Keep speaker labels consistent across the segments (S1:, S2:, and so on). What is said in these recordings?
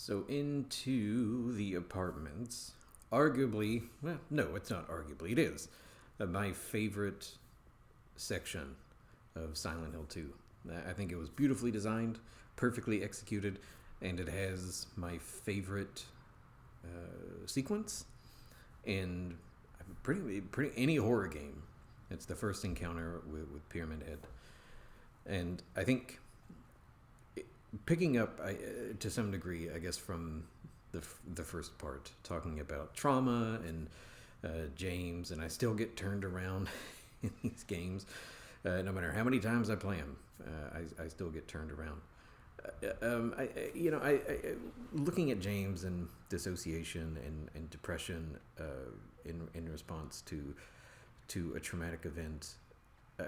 S1: So into the apartments, arguably, well, no, it's not arguably, it is my favorite section of Silent Hill 2. I think it was beautifully designed, perfectly executed, and it has my favorite sequence in pretty any horror game. It's the first encounter with Pyramid Head, and I think picking up to some degree, I guess, from the first part, talking about trauma and James, and I still get turned around in these games. No matter how many times I play them, I still get turned around. Looking at James and dissociation and depression in response to a traumatic event,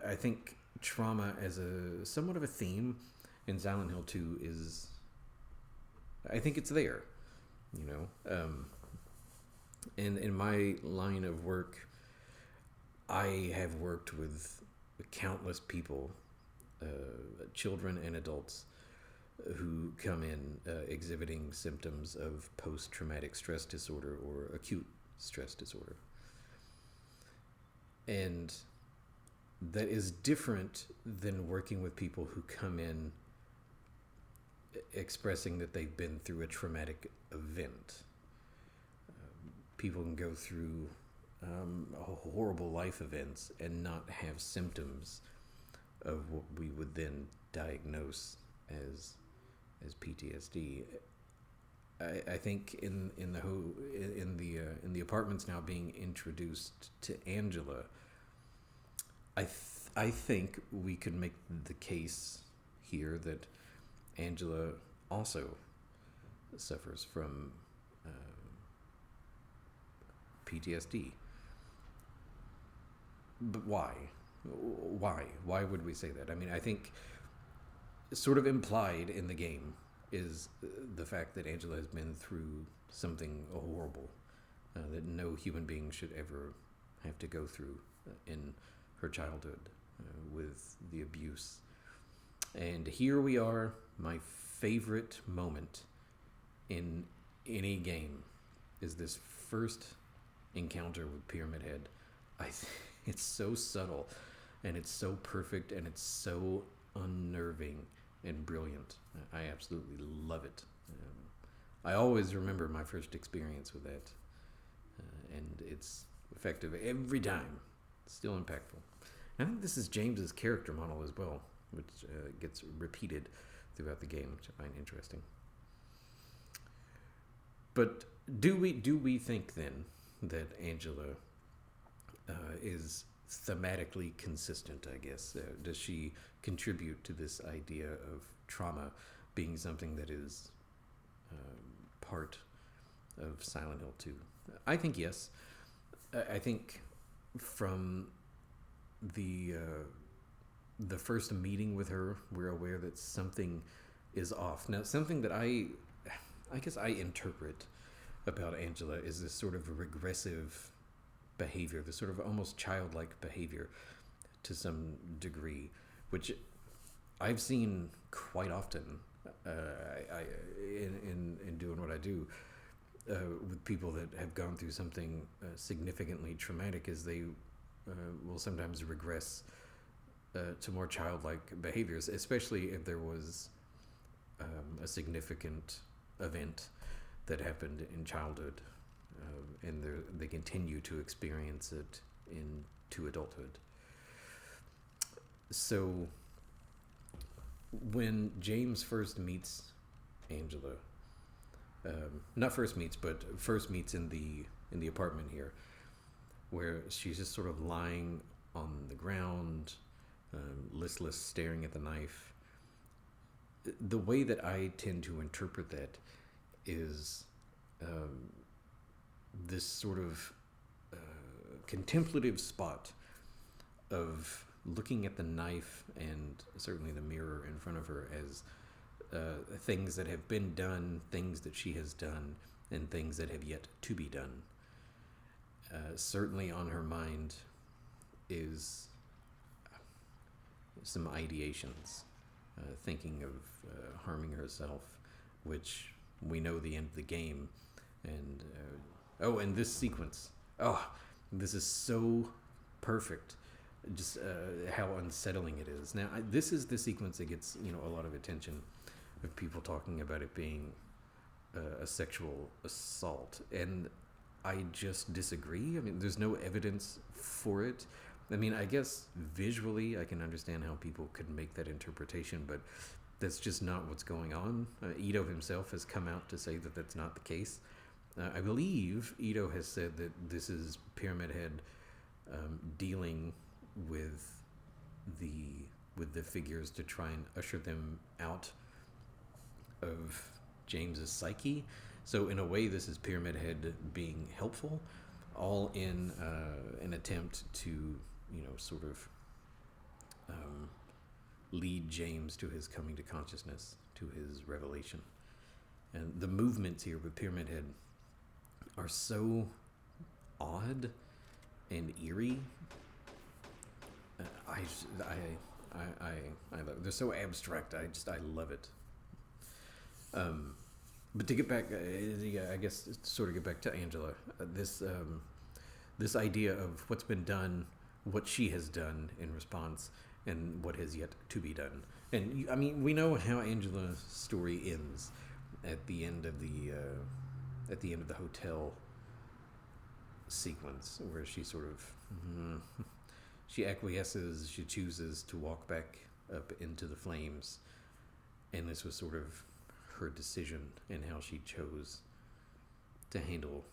S1: I think trauma as a somewhat of a theme in Silent Hill 2 is, I think it's there, you know. And in my line of work, I have worked with countless people, children and adults, who come in exhibiting symptoms of post-traumatic stress disorder or acute stress disorder. And that is different than working with people who come in expressing that they've been through a traumatic event. People can go through horrible life events and not have symptoms of what we would then diagnose as PTSD. I think in the apartments now being introduced to Angela, I think we could make the case here that Angela also suffers from PTSD. But why? Why would we say that? I mean, I think sort of implied in the game is the fact that Angela has been through something horrible that no human being should ever have to go through in her childhood with the abuse. And here we are, my favorite moment in any game is this first encounter with Pyramid Head. It's so subtle, and it's so perfect, and it's so unnerving and brilliant. I absolutely love it. I always remember my first experience with that, and it's effective every time. It's still impactful. I think this is James's character model as well, which gets repeated throughout the game, which I find interesting. But do we think then that Angela is thematically consistent, I guess? Does she contribute to this idea of trauma being something that is part of Silent Hill 2? I think yes. I think from the first meeting with her, we're aware that something is off. Now, something that I guess I interpret about Angela is this sort of regressive behavior, this sort of almost childlike behavior to some degree, which I've seen quite often in doing what I do with people that have gone through something significantly traumatic, is they will sometimes regress to more childlike behaviors, especially if there was a significant event that happened in childhood, and they continue to experience it into adulthood. So when James first meets Angela, not first meets, but first meets in the apartment here, where she's just sort of lying on the ground, listless, staring at the knife. The way that I tend to interpret that is this sort of contemplative spot of looking at the knife and certainly the mirror in front of her as things that have been done, things that she has done, and things that have yet to be done. Certainly on her mind is some ideations, thinking of harming herself, which we know the end of the game. And and this sequence, oh, this is so perfect. Just how unsettling it is. Now, this is the sequence that gets a lot of attention of people talking about it being a sexual assault, and I just disagree. I mean, there's no evidence for it. I mean, I guess visually I can understand how people could make that interpretation, but that's just not what's going on. Ito himself has come out to say that that's not the case. I believe Ito has said that this is Pyramid Head dealing with the figures to try and usher them out of James's psyche. So in a way, this is Pyramid Head being helpful, all in an attempt to sort of lead James to his coming to consciousness, to his revelation. And the movements here with Pyramid Head are so odd and eerie. I love it. They're so abstract. I love it. But to get back, I guess sort of get back to Angela. This idea of what's been done, what she has done in response, and what has yet to be done. And I mean, we know how Angela's story ends at the end of the hotel sequence, where she sort of she acquiesces, she chooses to walk back up into the flames, and this was sort of her decision in how she chose to handle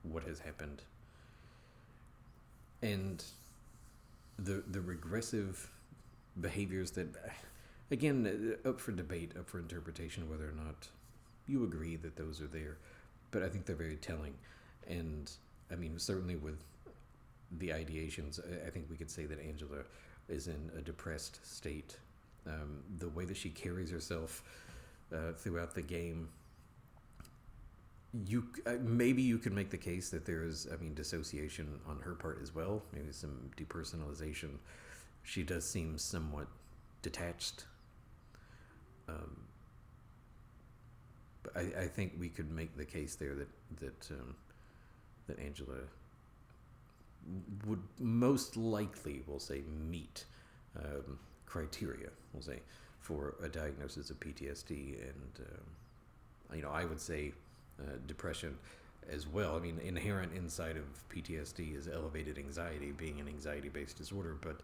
S1: what has happened. And the regressive behaviors that, again, up for debate, up for interpretation, whether or not you agree that those are there, but I think they're very telling. And I mean, certainly with the ideations, I think we could say that Angela is in a depressed state. The way that she carries herself throughout the game, maybe you could make the case that there is, dissociation on her part as well, maybe some depersonalization. She does seem somewhat detached. But I think we could make the case there that Angela would most likely, we'll say, meet criteria, we'll say, for a diagnosis of PTSD, and I would say depression as well. I mean, inherent inside of PTSD is elevated anxiety, being an anxiety-based disorder, but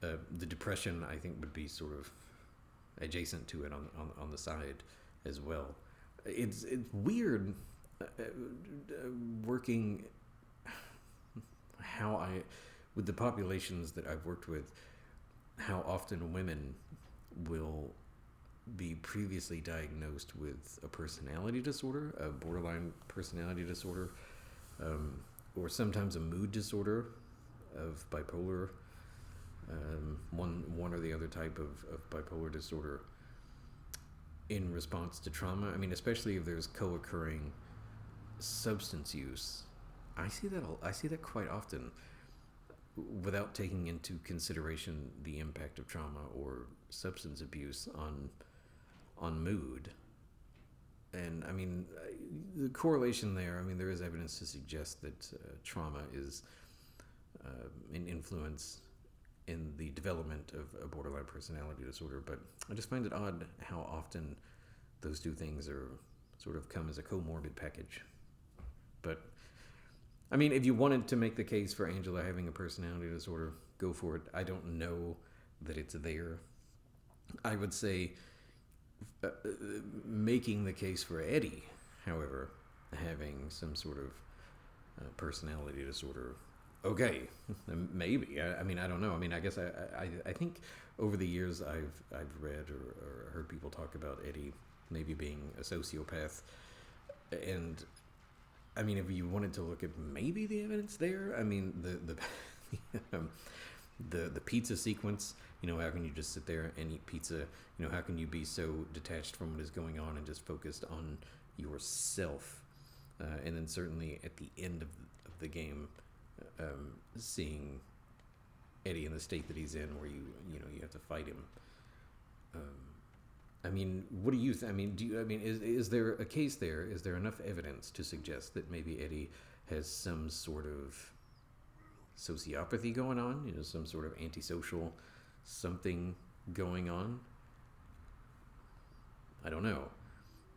S1: the depression, I think, would be sort of adjacent to it on the side as well. It's weird working with the populations that I've worked with, how often women will be previously diagnosed with a personality disorder, a borderline personality disorder, or sometimes a mood disorder of bipolar, one or the other type of bipolar disorder, in response to trauma. I mean, especially if there's co-occurring substance use. I see that quite often, without taking into consideration the impact of trauma or substance abuse on mood. And I mean, the correlation there, I mean, there is evidence to suggest that trauma is an influence in the development of a borderline personality disorder, but I just find it odd how often those two things are sort of come as a comorbid package. But I mean, if you wanted to make the case for Angela having a personality disorder, go for it. I don't know that it's there. I would say making the case for Eddie, however, having some sort of personality disorder, okay, maybe. I mean, I don't know. I mean, I guess I think over the years I've read or heard people talk about Eddie maybe being a sociopath, and I mean, if you wanted to look at maybe the evidence there, I mean, the pizza sequence, how can you just sit there and eat pizza? How can you be so detached from what is going on and just focused on yourself? And then certainly at the end of the game, seeing Eddie in the state that he's in, where you have to fight him. I mean, what do you? I mean, do you? I mean, is there a case there? Is there enough evidence to suggest that maybe Eddie has some sort of sociopathy going on? You know, some sort of antisocial something going on. I don't know.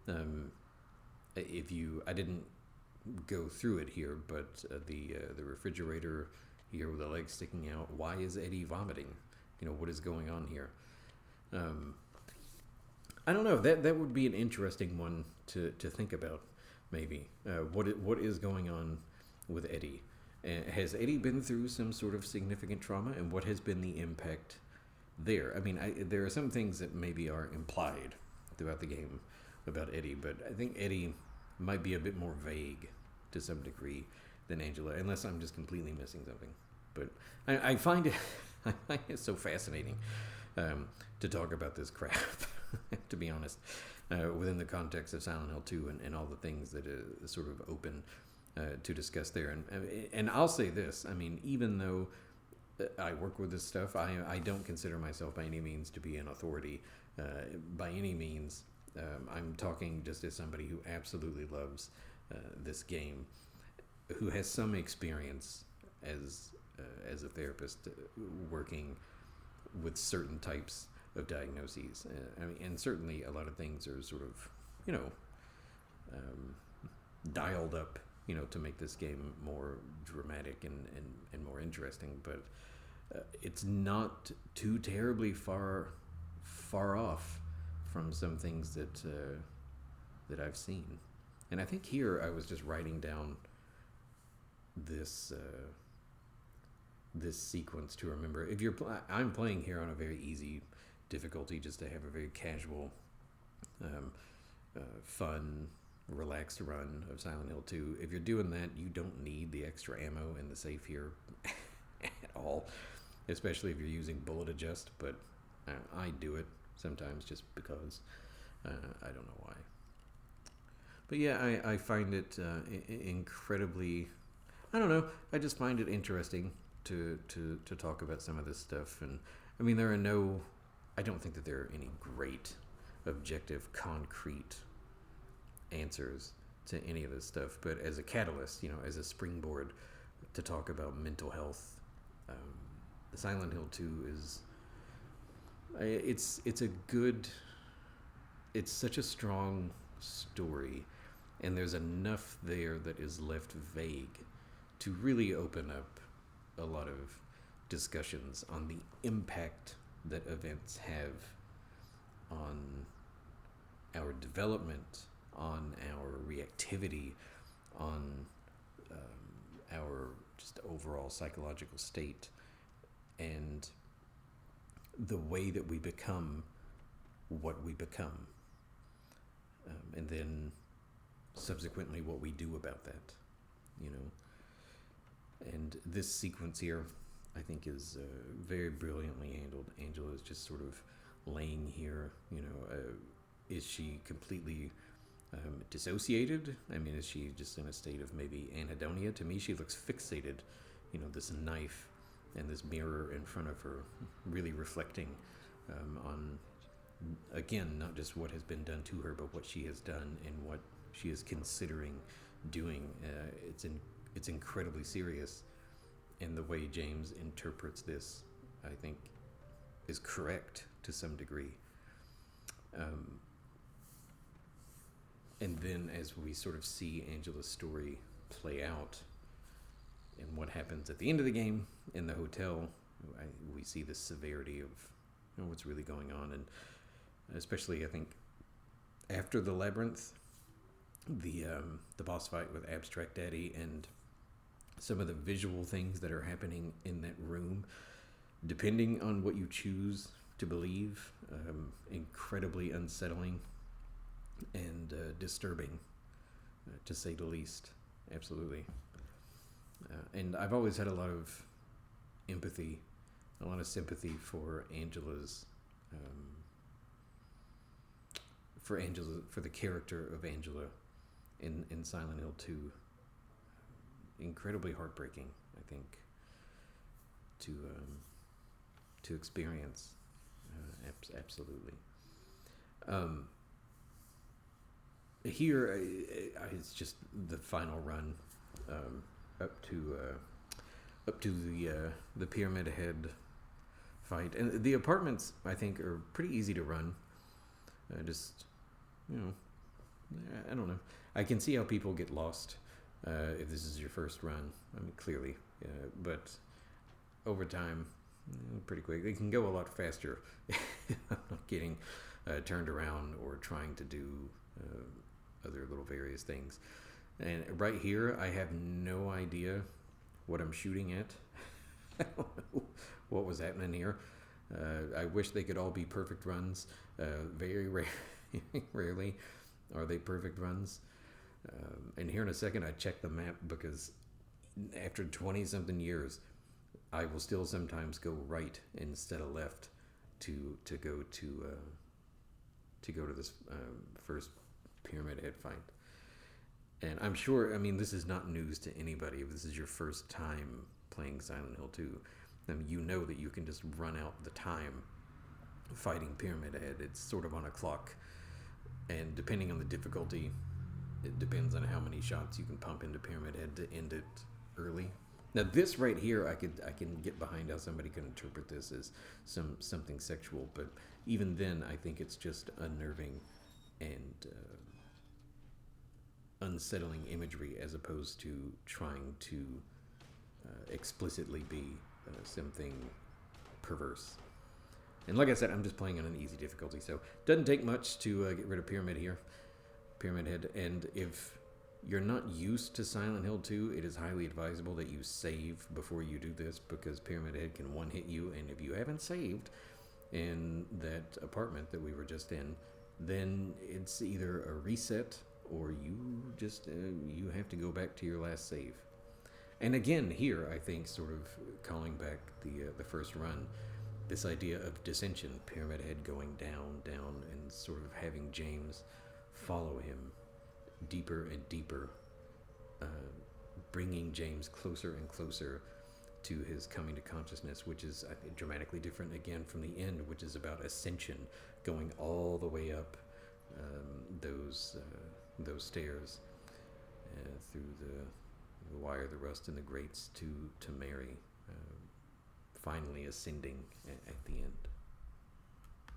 S1: Um, if you, I didn't go through it here, but the refrigerator here with the legs sticking out. Why is Eddie vomiting? You know, what is going on here? Um, I don't know. That would be an interesting one to think about. Maybe what is going on with Eddie? Has Eddie been through some sort of significant trauma, and what has been the impact there? I mean, there are some things that maybe are implied throughout the game about Eddie, but I think Eddie might be a bit more vague to some degree than Angela, unless I'm just completely missing something. But I find it I find it so fascinating to talk about this crap. To be honest, within the context of Silent Hill 2 and all the things that are sort of open to discuss there. And I'll say this, I mean, even though I work with this stuff, I don't consider myself by any means to be an authority. By any means, I'm talking just as somebody who absolutely loves this game, who has some experience as a therapist working with certain types of diagnoses. I mean, and certainly a lot of things are sort of, you know, dialed up, you know, to make this game more dramatic and more interesting. But it's not too terribly far off from some things that I've seen. And I think here I was just writing down this this sequence to remember. If you're, I'm playing here on a very easy difficulty, just to have a very casual, fun, relaxed run of Silent Hill 2. If you're doing that, you don't need the extra ammo in the safe here at all, especially if you're using bullet adjust. But I do it sometimes just because. I don't know why. But yeah, I find it incredibly, I don't know, I just find it interesting to talk about some of this stuff. And I mean, I don't think that there are any great, objective, concrete answers to any of this stuff. But as a catalyst, you know, as a springboard to talk about mental health, the Silent Hill 2 is, it's such a strong story, and there's enough there that is left vague to really open up a lot of discussions on the impact that events have on our development, on our reactivity, on our just overall psychological state, and the way that we become what we become, and then subsequently what we do about that, you know. And this sequence here, I think, is very brilliantly handled. Angela is just sort of laying here, you know. Is she completely dissociated? I mean, is she just in a state of maybe anhedonia? To me, she looks fixated, you know, this knife and this mirror in front of her, really reflecting on, again, not just what has been done to her, but what she has done and what she is considering doing. It's incredibly serious, and the way James interprets this, I think, is correct to some degree. And then as we sort of see Angela's story play out and what happens at the end of the game in the hotel, we see the severity of, you know, what's really going on. And especially, I think, after the labyrinth, the boss fight with Abstract Daddy, and some of the visual things that are happening in that room, depending on what you choose to believe, incredibly unsettling and disturbing, to say the least. Absolutely. And I've always had a lot of empathy, a lot of sympathy for Angela's, for the character of Angela in Silent Hill 2. Incredibly heartbreaking, I think, to experience. Absolutely. Um, Here, it's just the final run um, up to the Pyramid Head fight, and the apartments I think are pretty easy to run. Just you know, I don't know. I can see how people get lost if this is your first run. I mean, clearly, but over time, pretty quick. They can go a lot faster. I'm not getting turned around or trying to do other little various things. And right here, I have no idea what I'm shooting at. I don't know what was happening here. I wish they could all be perfect runs. Very rarely are they perfect runs. And here in a second, I check the map because after 20 something years, I will still sometimes go right instead of left to go to this first Pyramid Head fight. And I'm sure, I mean, this is not news to anybody. If this is your first time playing Silent Hill 2, then you know that you can just run out the time fighting Pyramid Head. It's sort of on a clock. And depending on the difficulty, it depends on how many shots you can pump into Pyramid Head to end it early. Now this right here, I can get behind how somebody can interpret this as something sexual, but even then, I think it's just unnerving and unsettling imagery as opposed to trying to explicitly be something perverse. And like I said, I'm just playing on an easy difficulty, so it doesn't take much to get rid of Pyramid Head. And if you're not used to Silent Hill 2, it is highly advisable that you save before you do this, because Pyramid Head can one-hit you, and if you haven't saved in that apartment that we were just in, then it's either a reset or you just you have to go back to your last save. And again, here I think sort of calling back the first run, this idea of dissension, Pyramid Head going down, and sort of having James follow him deeper and deeper, bringing James closer and closer to his coming to consciousness, which is, I think, dramatically different again from the end, which is about ascension, going all the way up those stairs through the wire, the rust, and the grates to Mary, finally ascending at the end.